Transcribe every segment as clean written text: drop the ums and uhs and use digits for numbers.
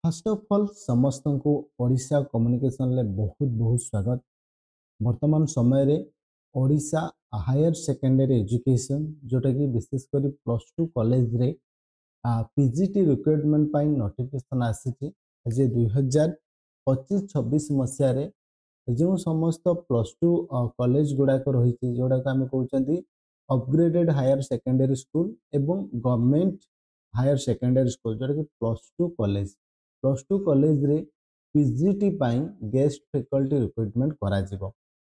First of all समस्त को Odisha communication ले बहुत बहुत स्वागत। वर्तमान समय रे ओडिशा हायर सेकेंडरी एजुकेशन जोटा कि विशेषकर प्लस टू कॉलेज रे पीजीटी रिक्रुटमेंट पाई नोटिफिकेशन आसी जे 2025-26 मसीह रे जो समस्त प्लस टू कॉलेज गुड़ाक रही जोड़ा आम कहते अपग्रेडेड हायर सेकेंडरी स्कूल एवं गवर्नमेंट हायर सेकेंडरी स्कूल जोटा कि प्लस टू कॉलेज रे पीजीटी पाई गेस्ट फैकल्टी रिक्रुटमेंट करा जिवो।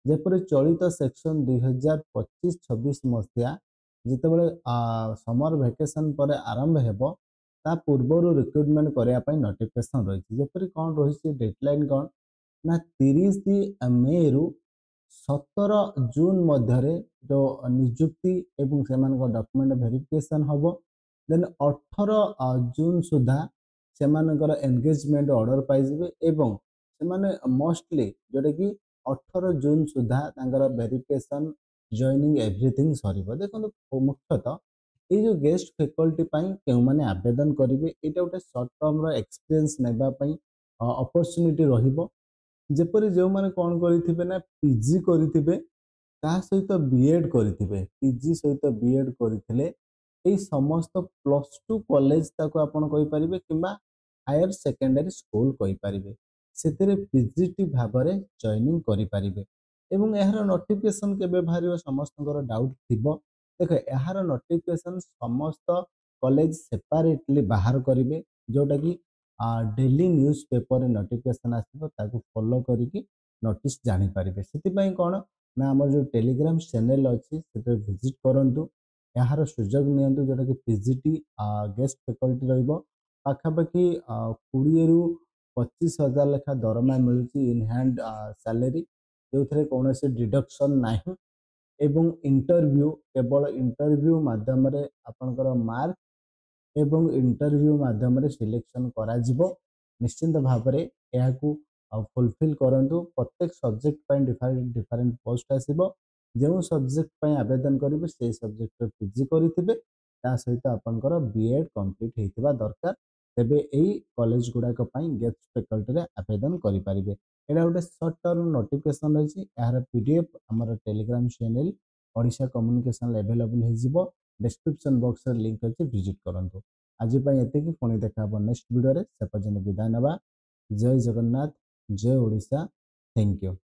जेपरि चलित सेक्शन 2025-26 मसीहा जितेबाला समर भेकेशन पर आरंभ हेबो ता पूर्व रिक्रुटमेंट करने नोटिफिकेशन रही जेपरि कौन रही डेडलाइन कौन ना 30 मे रु 17 जून मध्य जो निजुक्ति एवं सेमान डॉक्यूमेंट वेरिफिकेशन हम देन 18 जून सुधा सेमानकर एंगेजमेंट ऑर्डर पाइबे एवं सेमाने मोस्टली जोटा कि 18 जून सुधा तांकर वेरिफिकेशन जॉइनिंग एवरीथिंग सरीब। देखो मुख्यतः ये जो गेस्ट फैकल्टी क्यों माने आवेदन करेंगे यहाँ गोटे सर्ट टर्म एक्सपीरियंस नापी अपॉर्चुनिटी रहिबो। जेपरि जो माने कौन करिथिबे ना पीजी करिथिबे ता सहित बीएड करिथिबे पीजी सहित बीएड करिथिले एई समस्त प्लस टू कॉलेज ताको आपण कहि परिबे किबा हायर सेकेंडरी स्कूल कहि परिबे सेतिरे पीजीटी भाबरे जॉइनिंग करि परिबे एवं एहार नोटिफिकेशन केबे बाहरिबो समस्तଙ୍କର डाउट थिबो। देखो एहार नोटिफिकेशन समस्त कॉलेज सेपरेटली बाहर करिवे जोटा कि डेली न्यूज पेपर नोटिफिकेशन आसो ताको फॉलो करिकी नोटिस जानी पारिबे। सेतिपई कोन ना हमर जो टेलीग्राम चैनल अच्छी से विजिट करंतु यार सुजोग नियंतु जोटा कि पीजीटी गेस्ट फैकल्टी रहिबो पाखापाखि 20 रु 25,000 लेखा दरमा मिलुची इन हैंड सैलरी जो थे कौन से डिडक्शन नहीं एवं इंटरव्यू केवल इंटरव्यू माध्यम आपणकर मार्क एवं इंटरव्यू माध्यम सिलेक्शन करा जिवो। निश्चिंत भाव में यह फुलफिल करंतु प्रत्येक सब्जेक्ट डिफरेंट डिफरेंट पोस्ट आसीबो जो सब्जेक्ट आवेदन करेंगे से सब्जेक्ट पीजी करेंगे ता सहित आपंकर बीएड कंप्लीट होता दरकार तेबे यही कॉलेज गुड़ाक गेस्ट फैकल्टी आवेदन करेंगे। यहाँ गोटे सर्ट टर्म नोटिफिकेशन रही यार पीडीएफ आमर Telegram channel Odisha communication available हो डिस्क्रिप्शन बॉक्स लिंक अच्छे विजिट करूँ। आज ये पुणी देखा नेक्स्ट वीडियो से पर्यटन विदाय नवा। जय जगन्नाथ जय ओडिशा। Thank you.